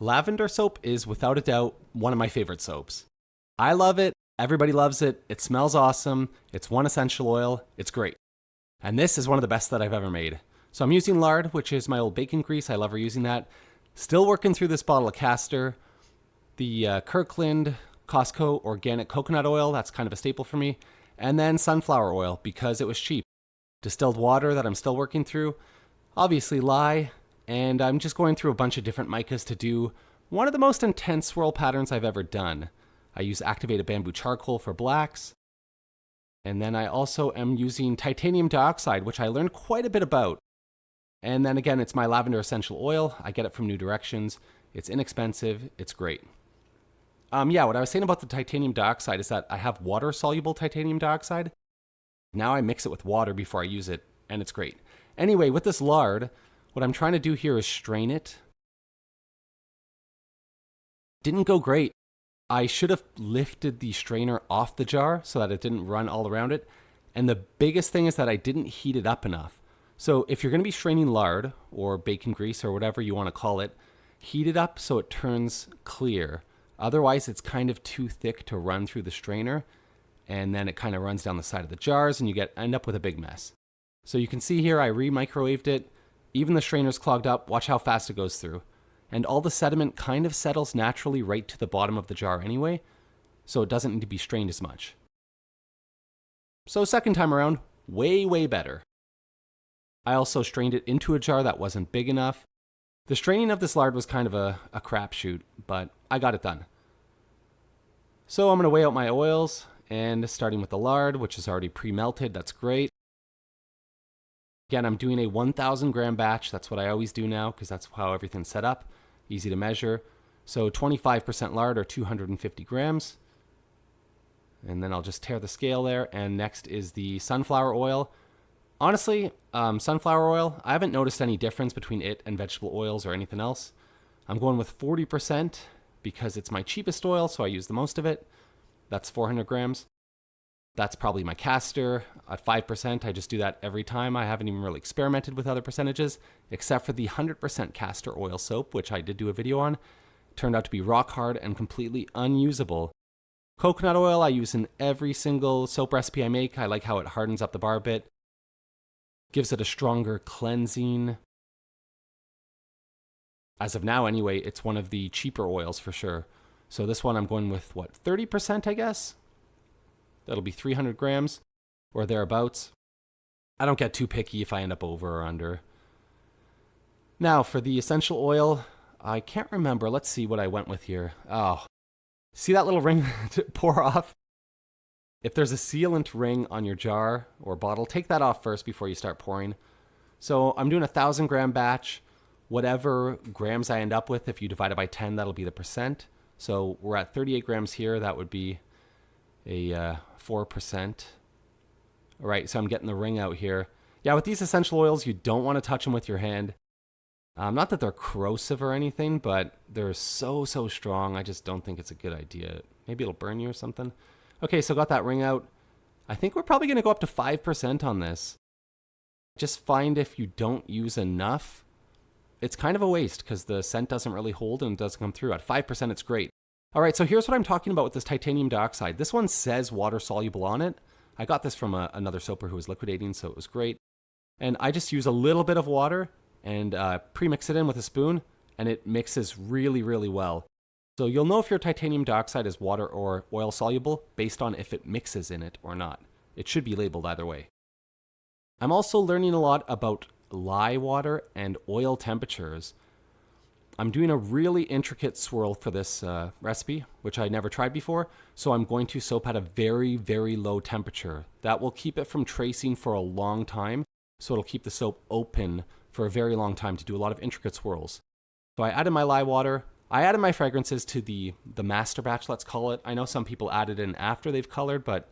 Lavender soap is without a doubt one of my favorite soaps. I love it. Everybody loves it. It smells awesome. It's one essential oil. It's great. And this is one of the best that I've ever made. So I'm using lard, which is my old bacon grease. I love reusing that. Still working through this bottle of castor. The Kirkland Costco organic coconut oil. That's kind of a staple for me. And then sunflower oil because it was cheap. Distilled water that I'm still working through. Obviously lye. And I'm just going through a bunch of different micas to do one of the most intense swirl patterns I've ever done. I use activated bamboo charcoal for blacks. And then I also am using titanium dioxide, which I learned quite a bit about. And then again, it's my lavender essential oil. I get it from New Directions. It's inexpensive. It's great. What I was saying about the titanium dioxide is that I have water-soluble titanium dioxide. Now I mix it with water before I use it, and it's great. Anyway, with this lard, what I'm trying to do here is strain it. Didn't go great. I should have lifted the strainer off the jar so that it didn't run all around it. And the biggest thing is that I didn't heat it up enough. So if you're going to be straining lard or bacon grease or whatever you want to call it, heat it up so it turns clear. Otherwise, it's kind of too thick to run through the strainer. And then it kind of runs down the side of the jars and you end up with a big mess. So you can see here I re-microwaved it. Even the strainer's clogged up. Watch how fast it goes through. And all the sediment kind of settles naturally right to the bottom of the jar anyway, so it doesn't need to be strained as much. So second time around, way better. I also strained it into a jar that wasn't big enough. The straining of this lard was kind of a crapshoot, but I got it done. So I'm going to weigh out my oils, and starting with the lard, which is already pre-melted, that's great. Again, I'm doing a 1,000 gram batch. That's what I always do now because that's how everything's set up. Easy to measure. So 25% lard or 250 grams. And then I'll just tear the scale there. And next is the sunflower oil. Honestly, sunflower oil, I haven't noticed any difference between it and vegetable oils or anything else. I'm going with 40% because it's my cheapest oil, so I use the most of it. That's 400 grams. That's probably my castor at 5%. I just do that every time. I haven't even really experimented with other percentages, except for the 100% castor oil soap, which I did do a video on. It turned out to be rock hard and completely unusable. Coconut oil I use in every single soap recipe I make. I like how it hardens up the bar a bit. Gives it a stronger cleansing. As of now anyway, it's one of the cheaper oils for sure. So this one I'm going with, 30% I guess? That'll be 300 grams or thereabouts. I don't get too picky if I end up over or under. Now for the essential oil, I can't remember. Let's see what I went with here. Oh, see that little ring to pour off? If there's a sealant ring on your jar or bottle, take that off first before you start pouring. So I'm doing a 1,000 gram batch. Whatever grams I end up with, if you divide it by 10, that'll be the percent. So we're at 38 grams here. That would be a 4%. All right, so I'm getting the ring out here. Yeah, with these essential oils, you don't want to touch them with your hand. Not that they're corrosive or anything, but they're so strong. I just don't think it's a good idea. Maybe it'll burn you or something. Okay, so got that ring out. I think we're probably going to go up to 5% on this. Just find if you don't use enough, it's kind of a waste because the scent doesn't really hold and it doesn't come through. At 5%, it's great. All right, so here's what I'm talking about with this titanium dioxide. This one says water soluble on it. I got this from another soaper who was liquidating, so it was great. And I just use a little bit of water and pre-mix it in with a spoon, and it mixes really well. So you'll know if your titanium dioxide is water or oil soluble based on if it mixes in it or not. It should be labeled either way. I'm also learning a lot about lye water and oil temperatures. I'm doing a really intricate swirl for this recipe, which I never tried before. So I'm going to soap at a very low temperature. That will keep it from tracing for a long time. So it'll keep the soap open for a very long time to do a lot of intricate swirls. So I added my lye water. I added my fragrances to the master batch, let's call it. I know some people add it in after they've colored, but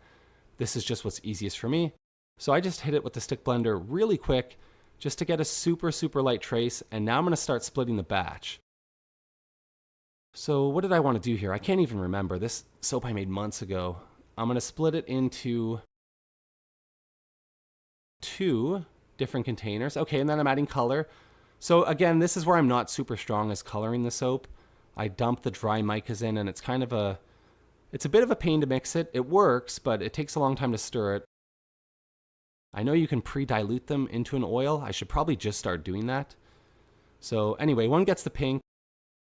this is just what's easiest for me. So I just hit it with the stick blender really quick, just to get a super light trace, and now I'm going to start splitting the batch. So what did I want to do here? I can't even remember. This soap I made months ago. I'm going to split it into 2 different containers. Okay, and then I'm adding color. So again, this is where I'm not super strong as coloring the soap. I dump the dry micas in, and it's a bit of a pain to mix it. It works, but it takes a long time to stir it. I know you can pre-dilute them into an oil. I should probably just start doing that. So anyway, one gets the pink,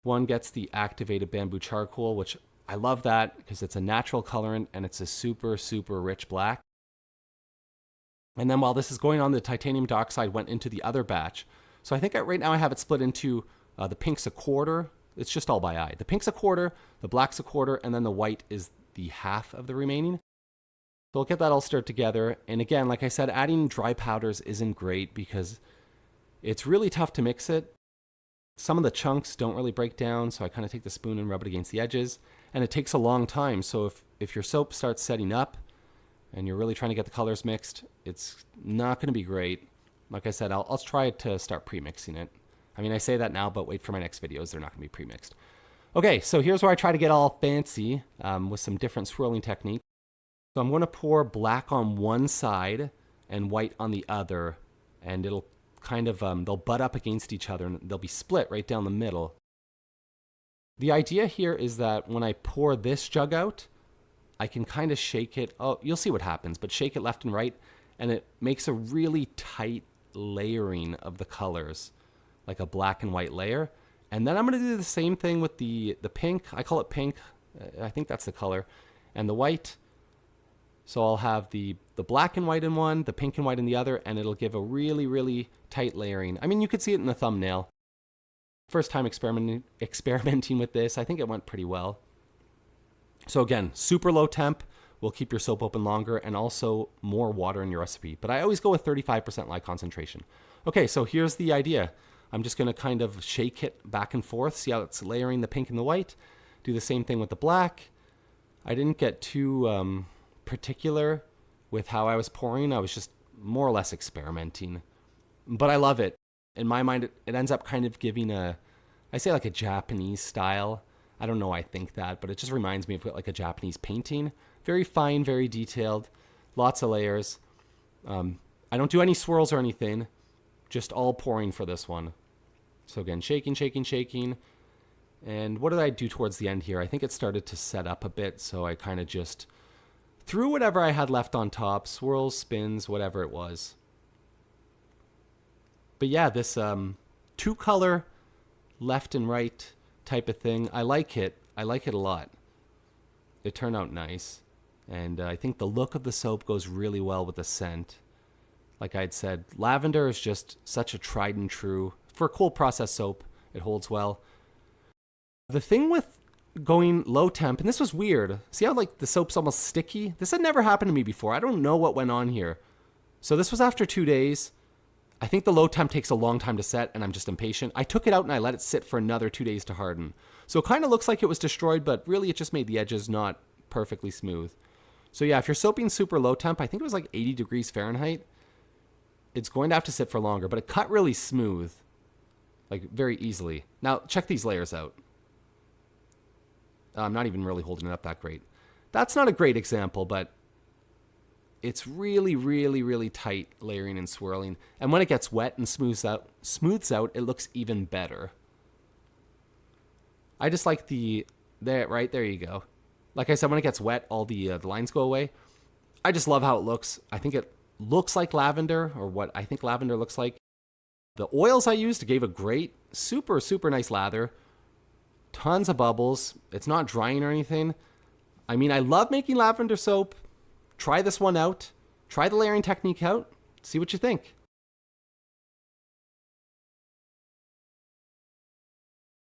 one gets the activated bamboo charcoal, which I love that because it's a natural colorant and it's a super, super rich black. And then while this is going on, the titanium dioxide went into the other batch. So I think right now I have it split into the pink's a quarter. It's just all by eye. The pink's a quarter, the black's a quarter, and then the white is the half of the remaining. So I'll get that all stirred together. And again, like I said, adding dry powders isn't great because it's really tough to mix it. Some of the chunks don't really break down, so I kind of take the spoon and rub it against the edges. And it takes a long time, so if your soap starts setting up and you're really trying to get the colors mixed, it's not going to be great. Like I said, I'll try to start pre-mixing it. I mean, I say that now, but wait for my next videos. They're not going to be pre-mixed. Okay, so here's where I try to get all fancy with some different swirling techniques. So I'm going to pour black on one side and white on the other, and it'll kind of, they'll butt up against each other, and they'll be split right down the middle. The idea here is that when I pour this jug out, I can kind of shake it. Oh, you'll see what happens, but shake it left and right, and it makes a really tight layering of the colors, like a black and white layer. And then I'm going to do the same thing with the pink. I call it pink. I think that's the color. And the white. So I'll have the black and white in one, the pink and white in the other, and it'll give a really, really tight layering. I mean, you could see it in the thumbnail. First time experimenting with this. I think it went pretty well. So again, super low temp will keep your soap open longer, and also more water in your recipe. But I always go with 35% lye concentration. Okay, so here's the idea. I'm just going to kind of shake it back and forth, see how it's layering the pink and the white. Do the same thing with the black. I didn't get too particular with how I was pouring. I was just more or less experimenting. But I love it. In my mind, it ends up kind of giving I say like a Japanese style. I don't know why I think that, but it just reminds me of like a Japanese painting. Very fine, very detailed, lots of layers. I don't do any swirls or anything, just all pouring for this one. So again, shaking, shaking, shaking. And what did I do towards the end here? I think it started to set up a bit, so I kind of just threw whatever I had left on top, swirls, spins, whatever it was. But yeah, this two-color left and right type of thing, I like it. I like it a lot. It turned out nice. And I think the look of the soap goes really well with the scent. Like I'd said, lavender is just such a tried and true. For a cold process soap, it holds well. The thing with going low temp, and this was weird. See how like the soap's almost sticky? This had never happened to me before. I don't know what went on here. So this was after 2 days. I think the low temp takes a long time to set, and I'm just impatient. I took it out and I let it sit for another 2 days to harden. So it kind of looks like it was destroyed, but really it just made the edges not perfectly smooth. So yeah, if you're soaping super low temp, I think it was like 80 degrees Fahrenheit, it's going to have to sit for longer, but it cut really smooth, like very easily. Now check these layers out. I'm not even really holding it up that great. That's not a great example, but it's really, really, really tight layering and swirling. And when it gets wet and smooths out, it looks even better. I just like right there you go. Like I said, when it gets wet, all the lines go away. I just love how it looks. I think it looks like lavender, or what I think lavender looks like. The oils I used gave a great, super, super nice lather. Tons of bubbles. It's not drying or anything. I mean, I love making lavender soap. Try this one out. Try the layering technique out. See what you think.